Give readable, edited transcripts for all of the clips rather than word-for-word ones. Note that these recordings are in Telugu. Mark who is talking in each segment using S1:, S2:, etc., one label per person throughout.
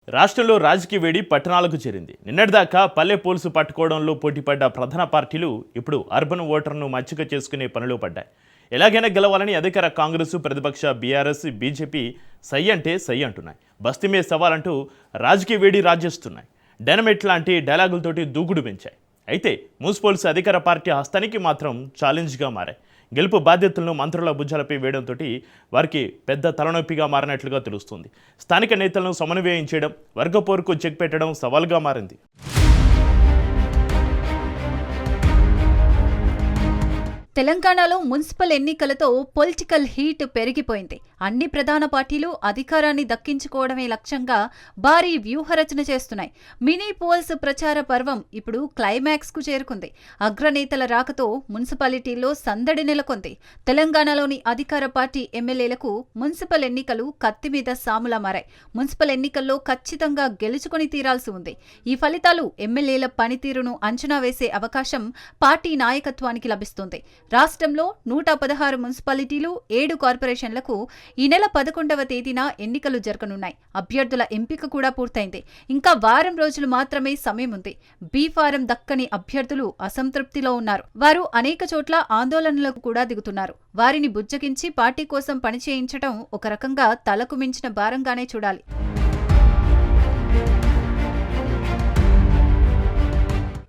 S1: రాష్ట్రంలో రాజకీయ వేడి పట్టణాలకు చేరింది. నిన్నటిదాకా పల్లె పోల్సు పట్టుకోవడంలో పోటీపడ్డ ప్రధాన పార్టీలు ఇప్పుడు అర్బన్ ఓటర్ను మచ్చిక చేసుకునే పనిలో పడ్డాయి. ఎలాగైనా గెలవాలని అధికార కాంగ్రెస్, ప్రతిపక్ష బీఆర్ఎస్, బీజేపీ సై అంటే సై అంటున్నాయి. బస్తీమే సవాల్ అంటూ రాజకీయ వేడి రాజేస్తున్నాయి. డైనమైట్ లాంటి డైలాగులతోటి దూకుడు పెంచాయి. అయితే మున్సిపల్స్ అధికార పార్టీ హస్తానికి మాత్రం ఛాలెంజ్గా మారాయి. గెలుపు బాధ్యతలను మంత్రుల భుజాలపై వేయడంతో వారికి పెద్ద తలనొప్పిగా మారినట్లుగా తెలుస్తుంది. స్థానిక నేతలను సమన్వయం చేయడం, వర్గపోరుకు చెక్ పెట్టడం సవాల్గా మారింది.
S2: తెలంగాణలో మున్సిపల్ ఎన్నికలతో పొలిటికల్ హీట్ పెరిగిపోయింది. అన్ని ప్రధాన పార్టీలు అధికారాన్ని దక్కించుకోవడమే లక్ష్యంగా భారీ వ్యూహరచన చేస్తున్నాయి. మినీ పోల్స్ ప్రచార పర్వం ఇప్పుడు క్లైమాక్స్ కు చేరుకుంది. అగ్రనేతల రాకతో మున్సిపాలిటీల్లో సందడి నెలకొంది. తెలంగాణలోని అధికార పార్టీ ఎమ్మెల్యేలకు మున్సిపల్ ఎన్నికలు కత్తిమీద సాములా మారాయి. మున్సిపల్ ఎన్నికల్లో ఖచ్చితంగా గెలుచుకొని తీరాల్సి ఉంది. ఈ ఫలితాలు ఎమ్మెల్యేల పనితీరును అంచనా వేసే అవకాశం పార్టీ నాయకత్వానికి లభిస్తుంది. రాష్ట్రంలో 116 మున్సిపాలిటీలు, 7 కార్పొరేషన్లకు ఈ నెల 11వ తేదీన ఎన్నికలు జరగనున్నాయి. అభ్యర్థుల ఎంపిక కూడా పూర్తయింది. ఇంకా వారం రోజులు మాత్రమే సమయం ఉంది. బీ ఫారం దక్కని అభ్యర్థులు అసంతృప్తిలో ఉన్నారు. వారు అనేక చోట్ల ఆందోళనలకు కూడా దిగుతున్నారు. వారిని బుజ్జగించి పార్టీ కోసం పనిచేయించడం ఒక రకంగా తలకు మించిన భారంగానే చూడాలి.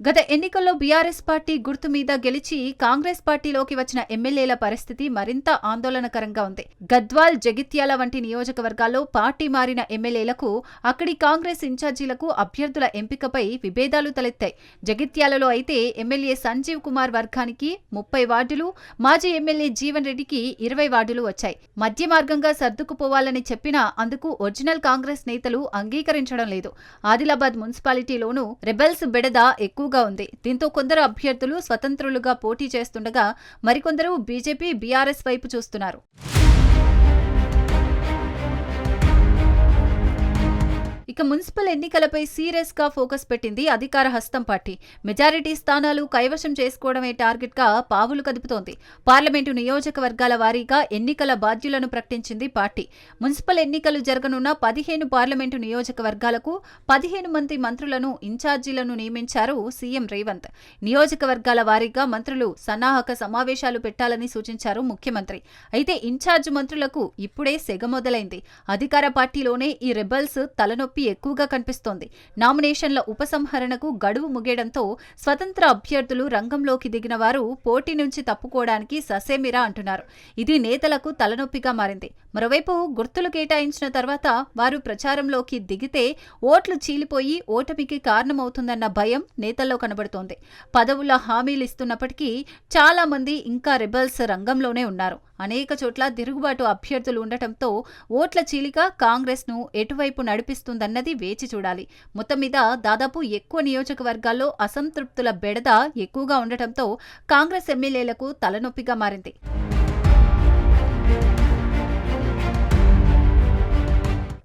S2: గత ఎన్నికల్లో బీఆర్ఎస్ పార్టీ గుర్తు మీద గెలిచి కాంగ్రెస్ పార్టీలోకి వచ్చిన ఎమ్మెల్యేల పరిస్థితి మరింత ఆందోళనకరంగా ఉంది. గద్వాల్, జగిత్యాల వంటి నియోజకవర్గాల్లో పార్టీ మారిన ఎమ్మెల్యేలకు, అక్కడి కాంగ్రెస్ ఇన్ఛార్జీలకు అభ్యర్థుల ఎంపికపై విభేదాలు తలెత్తాయి. జగిత్యాలలో అయితే ఎమ్మెల్యే సంజీవ్ కుమార్ వర్గానికి 30 వార్డులు, మాజీ ఎమ్మెల్యే జీవన్ రెడ్డికి 20 వార్డులు వచ్చాయి. మధ్య మార్గంగా సర్దుకుపోవాలని చెప్పినా అందుకు ఒరిజినల్ కాంగ్రెస్ నేతలు అంగీకరించడం లేదు. ఆదిలాబాద్ మున్సిపాలిటీలోనూ రెబెల్స్ బెడద ఎక్కువ ఉంది. దీంతో కొందరు అభ్యర్థులు స్వతంత్రులుగా పోటీ చేస్తుండగా మరికొందరు బీజేపీ, బీఆర్ఎస్ వైపు చూస్తున్నారు. ఇక మున్సిపల్ ఎన్నికలపై సీరియస్ గా ఫోకస్ పెట్టింది అధికార హస్తం పార్టీ. మెజారిటీ స్థానాలు కైవశం చేసుకోవడమే టార్గెట్ గా పావులు కదుపుతోంది. పార్లమెంటు నియోజకవర్గాల వారీగా ఎన్నికల బాధ్యులను ప్రకటించింది పార్టీ. మున్సిపల్ ఎన్నికలు జరగనున్న 15 పార్లమెంటు నియోజకవర్గాలకు 15 మంది మంత్రులను, ఇన్ఛార్జీలను నియమించారు సీఎం రేవంత్. నియోజకవర్గాల వారీగా మంత్రులు సన్నాహక సమావేశాలు పెట్టాలని సూచించారు ముఖ్యమంత్రి. అయితే ఇన్ఛార్జ్ మంత్రులకు ఇప్పుడే సెగ మొదలైంది. అధికార పార్టీలోనే ఈ రెబల్స్ తలనొప్పి ఎక్కువగా కనిపిస్తోంది. నామినేషన్ల ఉపసంహరణకు గడువు ముగియడంతో స్వతంత్ర అభ్యర్థులు రంగంలోకి దిగిన వారు పోటీ నుంచి తప్పుకోవడానికి ససేమిరా అంటున్నారు. ఇది నేతలకు తలనొప్పిగా మారింది. మరోవైపు గుర్తులు కేటాయించిన తర్వాత వారు ప్రచారంలోకి దిగితే ఓట్లు చీలిపోయి ఓటమికి కారణమవుతుందన్న భయం నేతల్లో కనబడుతోంది. పదవుల హామీలు ఇస్తున్నప్పటికీ చాలా మంది ఇంకా రెబల్స్ రంగంలోనే ఉన్నారు. అనేక చోట్ల తిరుగుబాటు అభ్యర్థులు ఉండటంతో ఓట్ల చీలిక కాంగ్రెస్ ను ఎటువైపు నడిపిస్తుందన్నది వేచి చూడాలి. మొత్తం మీద దాదాపు ఎక్కువ నియోజకవర్గాల్లో అసంతృప్తుల బెడద ఎక్కువగా ఉండటంతో కాంగ్రెస్ ఎమ్మెల్యేలకు తలనొప్పిగా మారింది.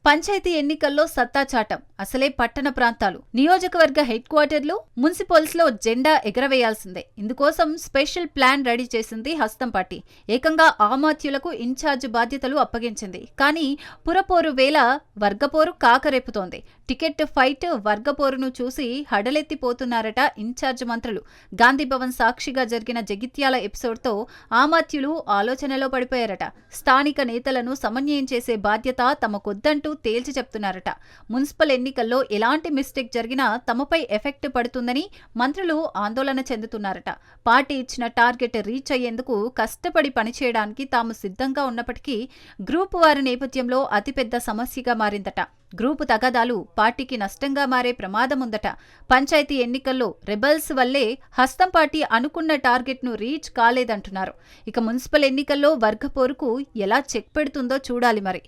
S2: పంచాయతీ ఎన్నికల్లో సత్తాచాటం అసలే పట్టణ ప్రాంతాలు, నియోజకవర్గ హెడ్ క్వార్టర్లు, మున్సిపల్స్ లో జెండా ఎగరవేయాల్సిందే. ఇందుకోసం స్పెషల్ ప్లాన్ రెడీ చేసింది హస్తం పార్టీ. ఏకంగా ఆమాత్యులకు ఇన్ఛార్జ్ బాధ్యతలు అప్పగించింది. కానీ పురపోరు వేళ వర్గపోరు కాకరేపుతోంది. టికెట్ ఫైట్, వర్గపోరును చూసి హడలెత్తిపోతున్నారట ఇన్ఛార్జ్ మంత్రులు. గాంధీభవన్ సాక్షిగా జరిగిన జగిత్యాల ఎపిసోడ్తో ఆమాత్యులు ఆలోచనలో పడిపోయారట. స్థానిక నేతలను సమన్వయం చేసే బాధ్యత తమకొద్దంటూ తేల్చి చెప్తున్నారట. మున్సిపల్ ఎన్నికల్లో ఎలాంటి మిస్టేక్ జరిగినా తమపై ఎఫెక్ట్ పడుతుందని మంత్రులు ఆందోళన చెందుతున్నారట. పార్టీ ఇచ్చిన టార్గెట్ రీచ్ అయ్యేందుకు కష్టపడి పనిచేయడానికి తాము సిద్ధంగా ఉన్నప్పటికీ గ్రూప్ వారి నేపథ్యంలో అతిపెద్ద సమస్యగా మారిందట. గ్రూపు తగాదాలు పార్టీకి నష్టంగా మారే ప్రమాదముందట. పంచాయతీ ఎన్నికల్లో రెబల్స్ వల్లే హస్తం పార్టీ అనుకున్న టార్గెట్ను రీచ్ కాలేదంటున్నారు. ఇక మున్సిపల్ ఎన్నికల్లో వర్గపోరుకు ఎలా చెక్ పెడుతుందో చూడాలి మరి.